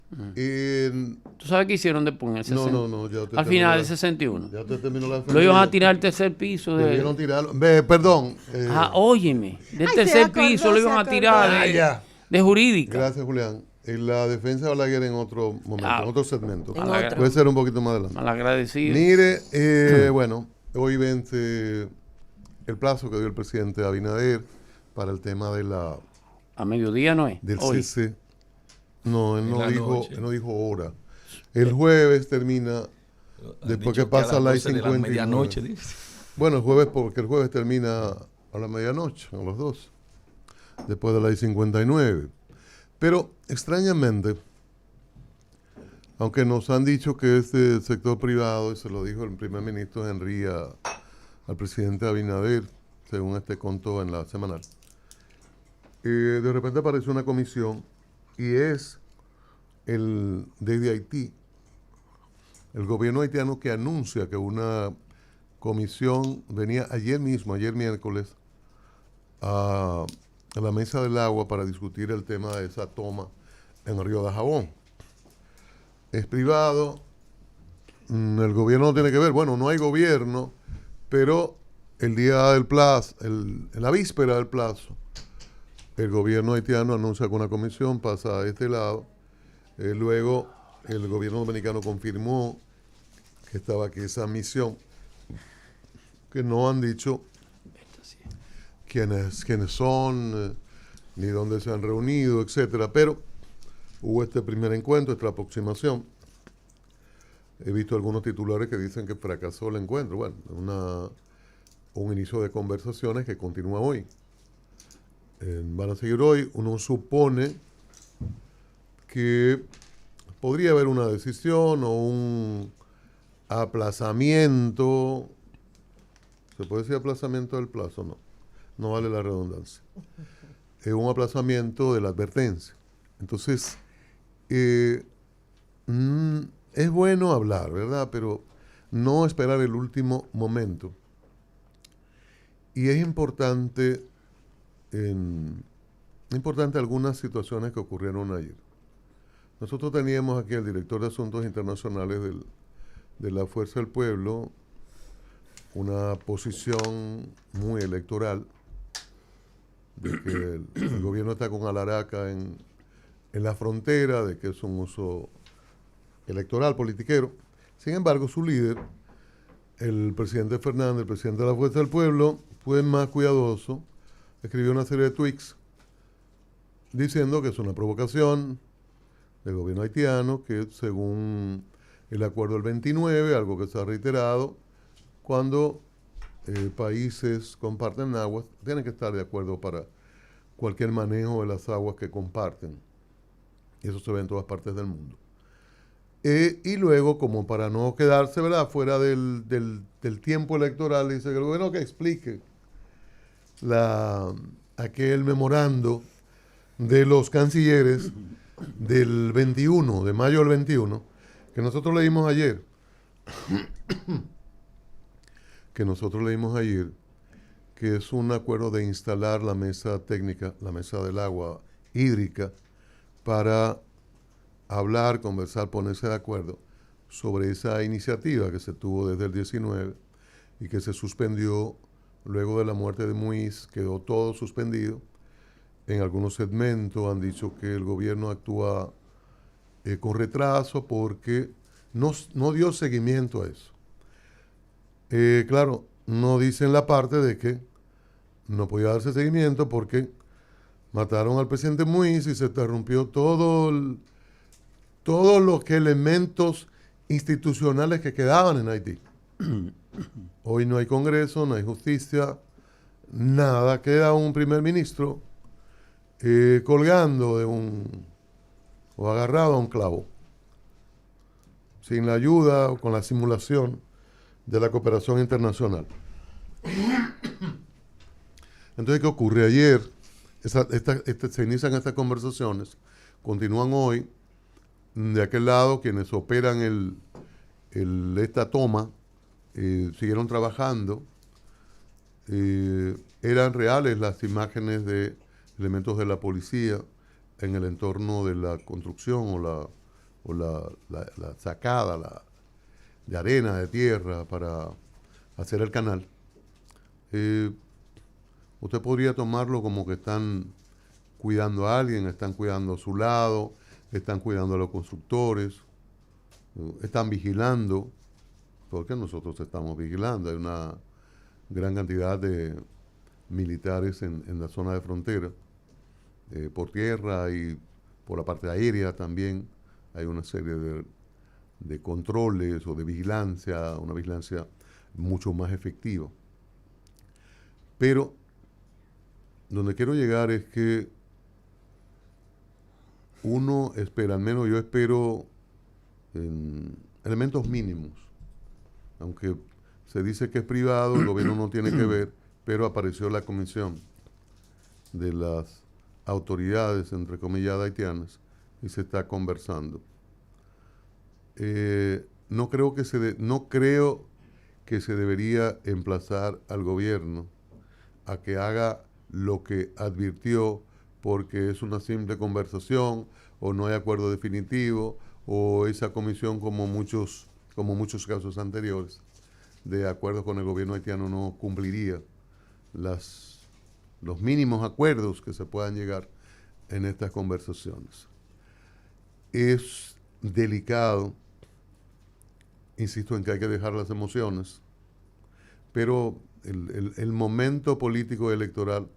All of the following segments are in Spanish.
¿Tú sabes qué hicieron después en el 60? No, ya te al final del 61. Ya te terminó la Lo iban a tirar al tercer piso. Debieron tirarlo. Perdón. Óyeme, del tercer piso lo iban a tirar de jurídica. Gracias, Julián. La defensa de Balaguer en otro momento, en otro segmento. Puede ser un poquito más adelante. Malagradecido. Mire, bueno, hoy vence el plazo que dio el presidente Abinader para el tema de la... A mediodía no es. Del cese. No, él no dijo hora. El jueves termina, después que pasa la 50. Medianoche. Bueno, el jueves, porque el jueves termina a la medianoche, a las 12, después de la 59. Pero, extrañamente, aunque nos han dicho que este sector privado, y se lo dijo el primer ministro Henry al presidente Abinader, según contó en la semanal, de repente apareció una comisión y es desde Haití, el gobierno haitiano que anuncia que una comisión venía ayer miércoles, a la mesa del agua para discutir el tema de esa toma en el río Dajabón. Es privado, el gobierno no tiene que ver, bueno, no hay gobierno, pero el día del plazo, en la víspera del plazo, el gobierno haitiano anuncia que una comisión pasa a este lado, luego el gobierno dominicano confirmó que esa misión, que no han dicho quiénes son, ni dónde se han reunido, etcétera, pero hubo este primer encuentro, esta aproximación. He visto algunos titulares que dicen que fracasó el encuentro. Bueno, un inicio de conversaciones que continúa hoy. Van a seguir hoy. Uno supone que podría haber una decisión o un aplazamiento. ¿Se puede decir aplazamiento del plazo? No vale la redundancia. Es un aplazamiento de la advertencia. Entonces, es bueno hablar, ¿verdad? Pero no esperar el último momento. Y es importante algunas situaciones que ocurrieron ayer. Nosotros teníamos aquí al director de Asuntos Internacionales de la Fuerza del Pueblo, una posición muy electoral, de que el gobierno está con Alaraca en la frontera, de que es un uso electoral, politiquero. Sin embargo, su líder, el presidente Fernández, el presidente de la Fuerza del Pueblo, fue más cuidadoso, escribió una serie de tweets diciendo que es una provocación del gobierno haitiano, que según el acuerdo del 29, algo que se ha reiterado, cuando países comparten aguas, tienen que estar de acuerdo para cualquier manejo de las aguas que comparten. Y eso se ve en todas partes del mundo. Y luego, como para no quedarse, ¿verdad?, fuera del tiempo electoral, dice que el gobierno que explique aquel memorando de los cancilleres del 21, de mayo del 21, que nosotros leímos ayer, que es un acuerdo de instalar la mesa técnica, la mesa del agua hídrica, para hablar, conversar, ponerse de acuerdo sobre esa iniciativa que se tuvo desde el 19 y que se suspendió luego de la muerte de Muiz, quedó todo suspendido. En algunos segmentos han dicho que el gobierno actúa con retraso porque no dio seguimiento a eso. Claro, no dicen la parte de que no podía darse seguimiento porque mataron al presidente Muiz y se interrumpió todos los elementos institucionales que quedaban en Haití. Hoy no hay Congreso, no hay justicia, nada. Queda un primer ministro colgando o agarrado a un clavo, sin la ayuda o con la simulación de la cooperación internacional. Entonces, ¿qué ocurre? Ayer se inician estas conversaciones, continúan hoy. De aquel lado, quienes operan esta toma siguieron trabajando. Eran reales las imágenes de elementos de la policía en el entorno de la construcción o o la sacada de arena, de tierra para hacer el canal, usted podría tomarlo como que están cuidando a alguien, están cuidando a su lado, están cuidando a los constructores, están vigilando, porque nosotros estamos vigilando. Hay una gran cantidad de militares en la zona de frontera, por tierra y por la parte aérea también. Hay una serie de controles o de vigilancia, una vigilancia mucho más efectiva. Pero donde quiero llegar es que uno espera, al menos yo espero, elementos mínimos. Aunque se dice que es privado, el gobierno no tiene que ver, pero apareció la comisión de las autoridades, entre comillas, haitianas, y se está conversando. No creo que se debería emplazar al gobierno a que haga lo que advirtió, porque es una simple conversación o no hay acuerdo definitivo, o esa comisión, como muchos casos anteriores de acuerdos con el gobierno haitiano, no cumpliría los mínimos acuerdos que se puedan llegar en estas conversaciones. Es delicado, insisto en que hay que dejar las emociones, pero el momento político electoral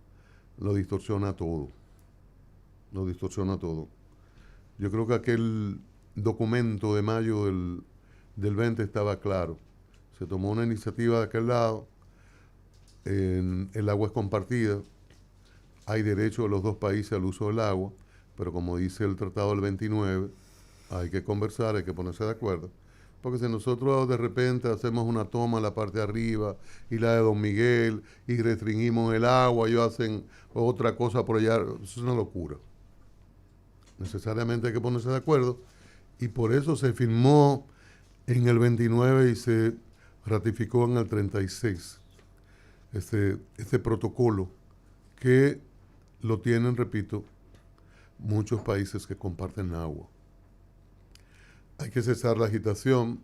lo distorsiona todo. Lo distorsiona todo. Yo creo que aquel documento de mayo del 20 estaba claro. Se tomó una iniciativa de aquel lado, el agua es compartida, hay derecho de los dos países al uso del agua, pero como dice el Tratado del 29, hay que conversar, hay que ponerse de acuerdo. Porque si nosotros de repente hacemos una toma en la parte de arriba y la de Don Miguel y restringimos el agua, ellos hacen otra cosa por allá, eso es una locura. Necesariamente hay que ponerse de acuerdo, y por eso se firmó en el 29 y se ratificó en el 36 este protocolo, que lo tienen, repito, muchos países que comparten agua. Hay que cesar la agitación,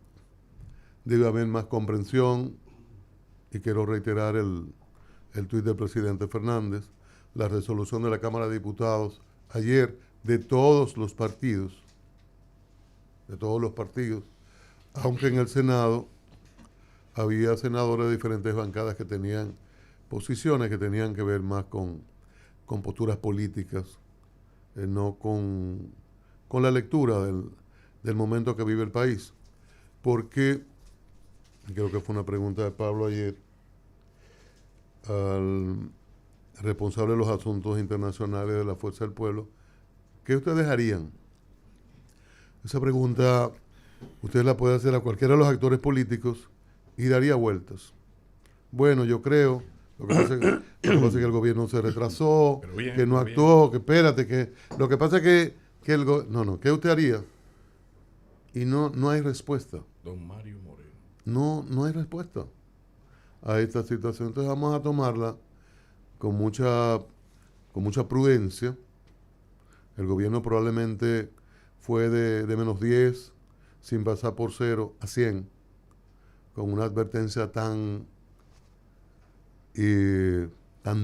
debe haber más comprensión, y quiero reiterar el tuit del presidente Fernández, la resolución de la Cámara de Diputados ayer de todos los partidos, aunque en el Senado había senadores de diferentes bancadas que tenían posiciones que tenían que ver más con posturas políticas, no con la lectura del momento que vive el país. Porque, creo que fue una pregunta de Pablo ayer, al responsable de los asuntos internacionales de la Fuerza del Pueblo, ¿qué ustedes harían? Esa pregunta usted la puede hacer a cualquiera de los actores políticos y daría vueltas. Bueno, yo creo, lo que pasa es que el gobierno se retrasó, que no actuó, que espérate, que lo que pasa es que ¿qué usted haría? Y no hay respuesta. Don Mario Moreno. No hay respuesta a esta situación. Entonces vamos a tomarla con mucha prudencia. El gobierno probablemente fue de menos 10, sin pasar por 0 a 100, con una advertencia tan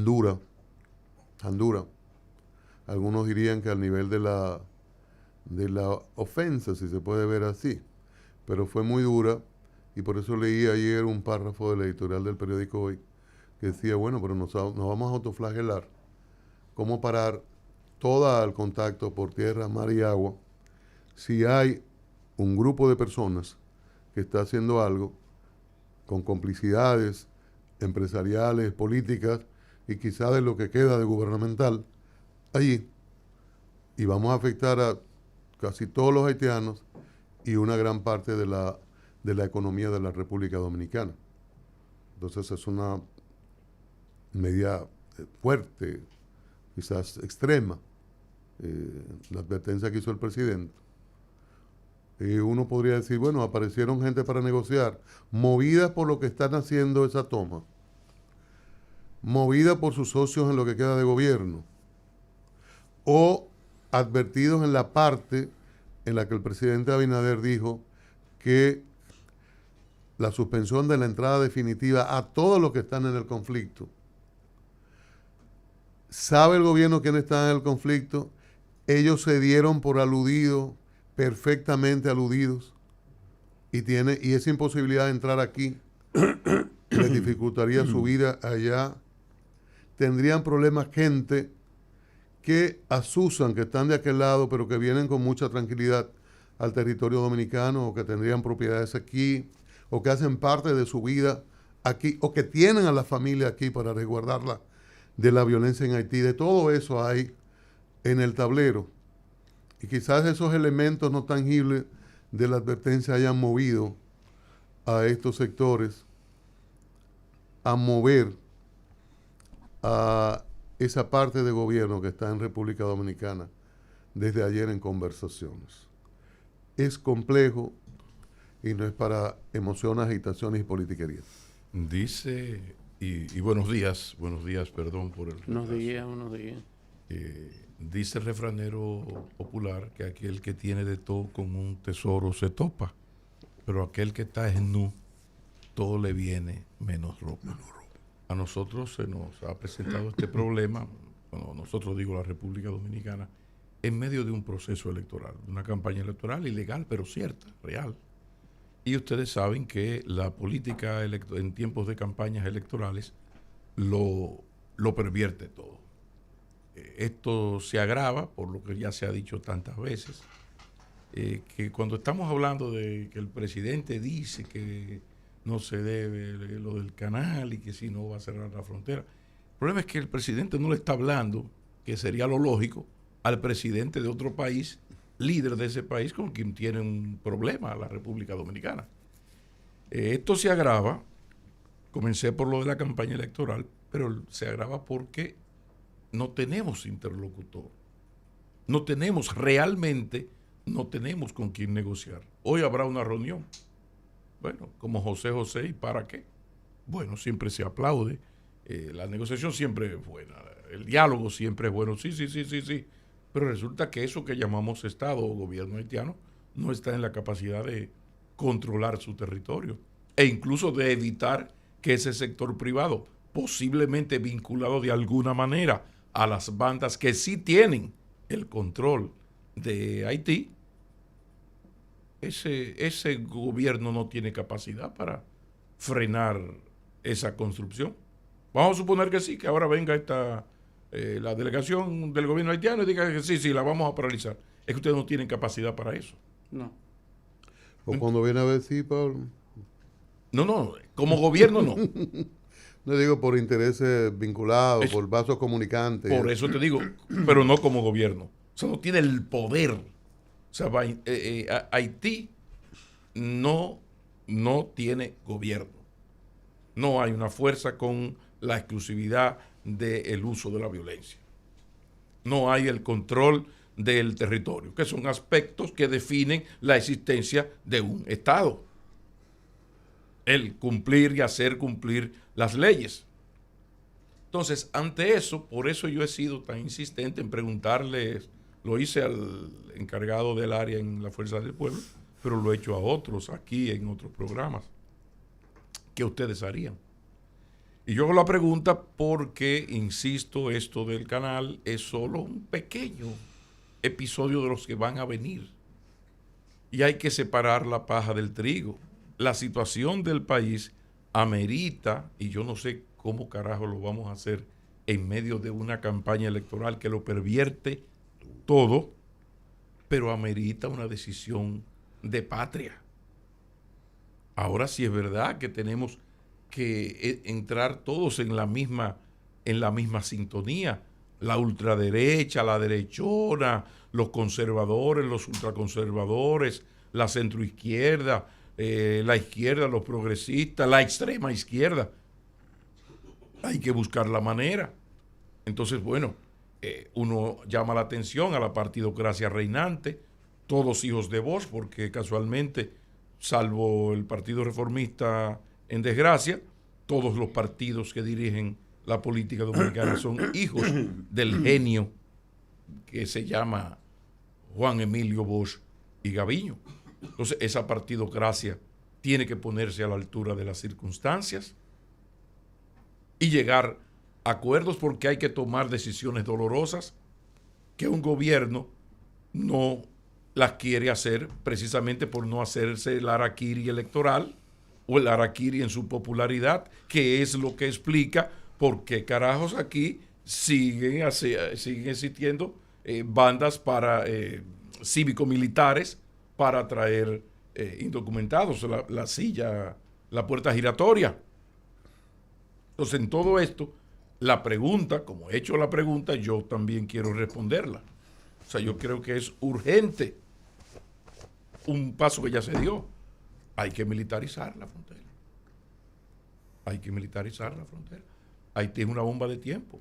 dura. Algunos dirían que al nivel de la ofensa, si se puede ver así, pero fue muy dura, y por eso leí ayer un párrafo del editorial del periódico Hoy que decía, bueno, pero nos vamos a autoflagelar. ¿Cómo parar todo el contacto por tierra, mar y agua si hay un grupo de personas que está haciendo algo con complicidades empresariales, políticas y quizás de lo que queda de gubernamental allí, y vamos a afectar a casi todos los haitianos y una gran parte de la economía de la República Dominicana? Entonces es una medida fuerte, quizás extrema, la advertencia que hizo el presidente. Uno podría decir, bueno, aparecieron gente para negociar, movidas por lo que están haciendo esa toma, movida por sus socios en lo que queda de gobierno, o advertidos en la parte en la que el presidente Abinader dijo que la suspensión de la entrada definitiva a todos los que están en el conflicto. ¿Sabe el gobierno quiénes están en el conflicto? Ellos se dieron por aludidos, perfectamente aludidos, y esa imposibilidad de entrar aquí les dificultaría su vida allá. Tendrían problemas gente que asusan que están de aquel lado, pero que vienen con mucha tranquilidad al territorio dominicano, o que tendrían propiedades aquí, o que hacen parte de su vida aquí, o que tienen a la familia aquí para resguardarla de la violencia en Haití. De todo eso hay en el tablero. Y quizás esos elementos no tangibles de la advertencia hayan movido a estos sectores a mover a esa parte de gobierno que está en República Dominicana desde ayer en conversaciones. Es complejo y no es para emociones, agitaciones y politiquerías. Dice, y buenos días, perdón por el retraso. Buenos días. Dice el refranero popular que aquel que tiene de todo con un tesoro se topa, pero aquel que está nu, todo le viene menos ropa. A nosotros se nos ha presentado este problema, bueno, nosotros digo la República Dominicana, en medio de un proceso electoral, una campaña electoral ilegal, pero cierta, real. Y ustedes saben que la política en tiempos de campañas electorales lo pervierte todo. Esto se agrava por lo que ya se ha dicho tantas veces, que cuando estamos hablando de que el presidente dice que no se debe lo del canal y que si no va a cerrar la frontera, el problema es que el presidente no le está hablando, que sería lo lógico, al presidente de otro país, líder de ese país con quien tiene un problema, la República Dominicana. Esto se agrava, comencé por lo de la campaña electoral, pero se agrava porque no tenemos interlocutor. No tenemos con quién negociar. Hoy habrá una reunión. Bueno, como José, ¿y para qué? Bueno, siempre se aplaude. La negociación siempre es buena. El diálogo siempre es bueno. Sí. Pero resulta que eso que llamamos Estado o gobierno haitiano no está en la capacidad de controlar su territorio e incluso de evitar que ese sector privado, posiblemente vinculado de alguna manera a las bandas que sí tienen el control de Haití, ese gobierno no tiene capacidad para frenar esa construcción. Vamos a suponer que sí, que ahora venga la delegación del gobierno haitiano y diga que sí, la vamos a paralizar. Es que ustedes no tienen capacidad para eso. No. O cuando viene a ver, sí, Pablo. No, como gobierno no. No digo por intereses vinculados, por vasos comunicantes. Por eso te digo, pero no como gobierno. O sea, no tiene el poder. O sea, Haití no tiene gobierno. No hay una fuerza con la exclusividad del uso de la violencia. No hay el control del territorio, que son aspectos que definen la existencia de un Estado. El cumplir y hacer cumplir las leyes. Entonces, ante eso, por eso yo he sido tan insistente en preguntarles, lo hice al encargado del área en la Fuerza del Pueblo, pero lo he hecho a otros aquí en otros programas. ¿Qué ustedes harían? Y yo hago la pregunta porque, insisto, esto del canal es solo un pequeño episodio de los que van a venir. Y hay que separar la paja del trigo. La situación del país amerita, y yo no sé cómo carajo lo vamos a hacer en medio de una campaña electoral que lo pervierte todo, pero amerita una decisión de patria. Ahora sí es verdad que tenemos que entrar todos en la misma sintonía. La ultraderecha, la derechona, los conservadores, los ultraconservadores, la centroizquierda, la izquierda, los progresistas, la extrema izquierda. Hay que buscar la manera. Entonces, bueno, uno llama la atención a la partidocracia reinante, todos hijos de Bosch, porque casualmente, salvo el Partido Reformista en desgracia, todos los partidos que dirigen la política dominicana son hijos del genio que se llama Juan Emilio Bosch y Gaviño. Entonces, esa partidocracia tiene que ponerse a la altura de las circunstancias y llegar a acuerdos, porque hay que tomar decisiones dolorosas que un gobierno no las quiere hacer, precisamente por no hacerse el harakiri electoral o el harakiri en su popularidad, que es lo que explica por qué carajos aquí siguen existiendo bandas cívico-militares para traer indocumentados, la silla, la puerta giratoria. Entonces, en todo esto, la pregunta, como he hecho la pregunta, yo también quiero responderla. O sea, yo creo que es urgente un paso que ya se dio. Hay que militarizar la frontera. Hay que militarizar la frontera. Haití es una bomba de tiempo.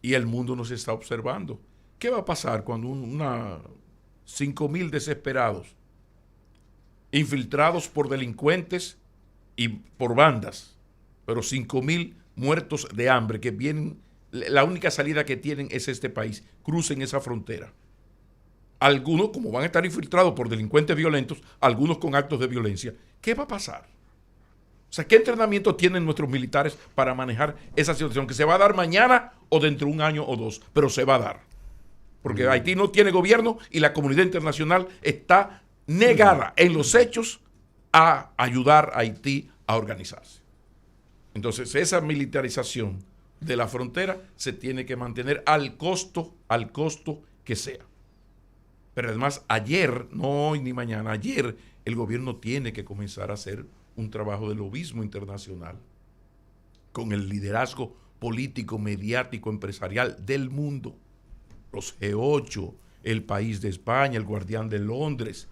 Y el mundo nos está observando. ¿Qué va a pasar cuando 5.000 desesperados, infiltrados por delincuentes y por bandas, pero 5.000 muertos de hambre que vienen, la única salida que tienen es este país, crucen esa frontera? Algunos, como van a estar infiltrados por delincuentes violentos, algunos con actos de violencia, ¿qué va a pasar? O sea, ¿qué entrenamiento tienen nuestros militares para manejar esa situación que se va a dar mañana o dentro de un año o dos? Pero se va a dar. Porque Haití no tiene gobierno y la comunidad internacional está negada en los hechos a ayudar a Haití a organizarse. Entonces, esa militarización de la frontera se tiene que mantener al costo que sea. Pero además, ayer, no hoy ni mañana, ayer el gobierno tiene que comenzar a hacer un trabajo de lobismo internacional con el liderazgo político, mediático, empresarial del mundo. Los G8, El País de España, El Guardián de Londres,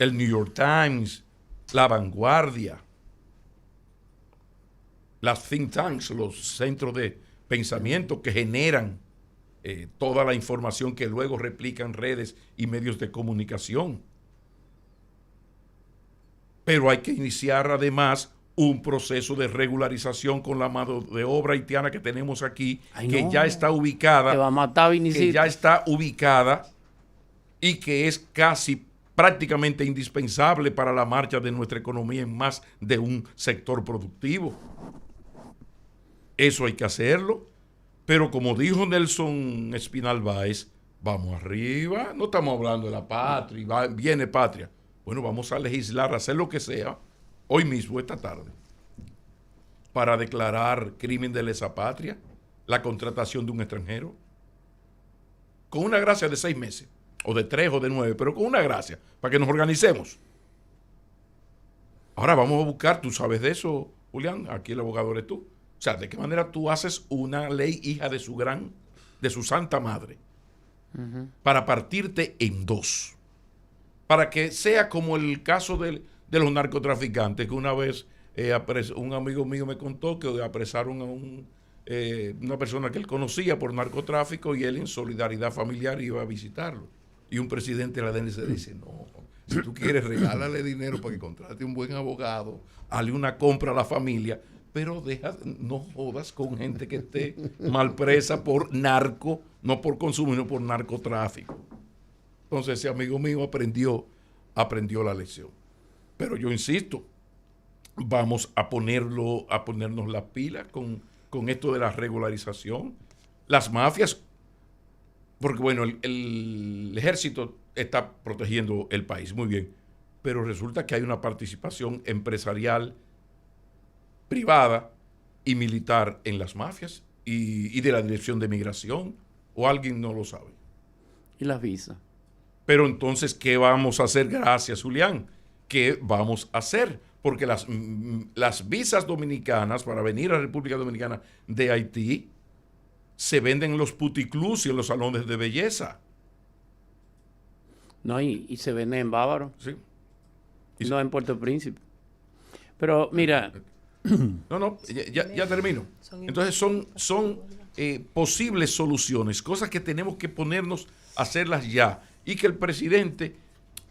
el New York Times, La Vanguardia, las think tanks, los centros de pensamiento que generan toda la información que luego replican redes y medios de comunicación. Pero hay que iniciar además un proceso de regularización con la mano de obra haitiana que tenemos aquí, que ya está ubicada, te va a matar, que ya está ubicada y que es casi prácticamente indispensable para la marcha de nuestra economía en más de un sector productivo. Eso hay que hacerlo, pero como dijo Nelson Espinal Báez, vamos arriba, no estamos hablando de la patria, viene patria. Bueno, vamos a legislar, a hacer lo que sea, hoy mismo, esta tarde, para declarar crimen de lesa patria la contratación de un extranjero, con una gracia de 6 meses, o de 3 o de 9, pero con una gracia, para que nos organicemos. Ahora vamos a buscar, tú sabes de eso, Julián, aquí el abogado eres tú. O sea, ¿de qué manera tú haces una ley hija de su santa madre? Para partirte en dos. Para que sea como el caso de los narcotraficantes, que una vez un amigo mío me contó que apresaron a una persona que él conocía por narcotráfico y él en solidaridad familiar iba a visitarlo. Y un presidente de la DNC dice, no, si tú quieres regálale dinero para que contrate un buen abogado, hazle una compra a la familia, pero no jodas con gente que esté mal presa por narco, no por consumo, sino por narcotráfico. Entonces ese amigo mío aprendió la lección. Pero yo insisto, vamos a ponernos las pilas con esto de la regularización. Las mafias, porque bueno, el ejército está protegiendo el país, muy bien, pero resulta que hay una participación empresarial, privada y militar en las mafias y de la Dirección de Migración, o alguien no lo sabe. ¿Y las visas? Pero entonces, ¿qué vamos a hacer? Gracias, Julián. ¿Qué vamos a hacer? Porque las visas dominicanas para venir a la República Dominicana de Haití se venden en los puticlubs y en los salones de belleza. No, y se venden en Bávaro. Sí. No en Puerto Príncipe. Pero mira... No, ya termino. Entonces son posibles soluciones, cosas que tenemos que ponernos a hacerlas ya. Y que el presidente,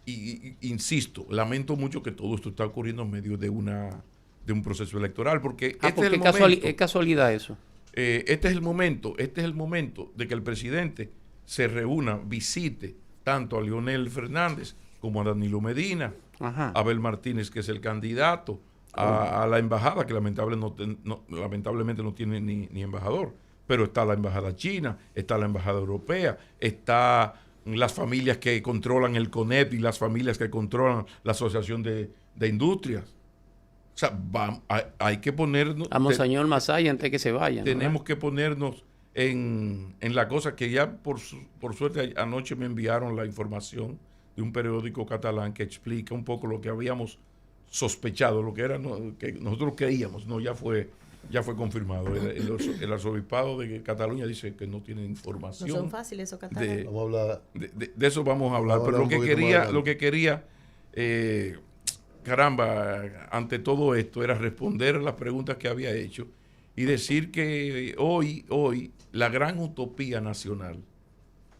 insisto, lamento mucho que todo esto está ocurriendo en medio de un proceso electoral, porque es casualidad eso. Este es el momento de que el presidente se reúna, visite tanto a Leonel Fernández como a Danilo Medina, Ajá. a Abel Martínez, que es el candidato, a la embajada, que lamentablemente no tiene ni embajador, pero está la embajada china, está la embajada europea, está las familias que controlan el CONEP y las familias que controlan la Asociación de Industrias. O sea, hay que ponernos... A Monseñor Masaya antes que se vayan. Tenemos que ponernos en la cosa que ya por suerte anoche me enviaron la información de un periódico catalán que explica un poco lo que habíamos sospechado, lo que era que nosotros creíamos, ya fue confirmado. El arzobispado de Cataluña dice que no tiene información. No son fáciles esos catalanes. Vamos a hablar. De eso vamos a hablar. Pero lo que quería, caramba, ante todo esto, era responder a las preguntas que había hecho y decir que hoy la gran utopía nacional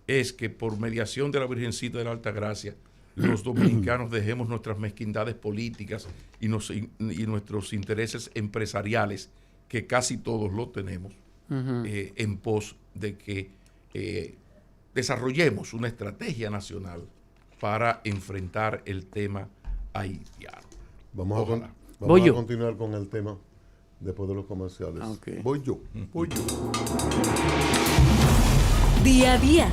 es que por mediación de la Virgencita de la Altagracia, los dominicanos dejemos nuestras mezquindades políticas y nuestros intereses empresariales, que casi todos lo tenemos, en pos de que desarrollemos una estrategia nacional para enfrentar el tema haitiano. Vamos a continuar con el tema después de los comerciales. Okay. Voy yo. Día a día,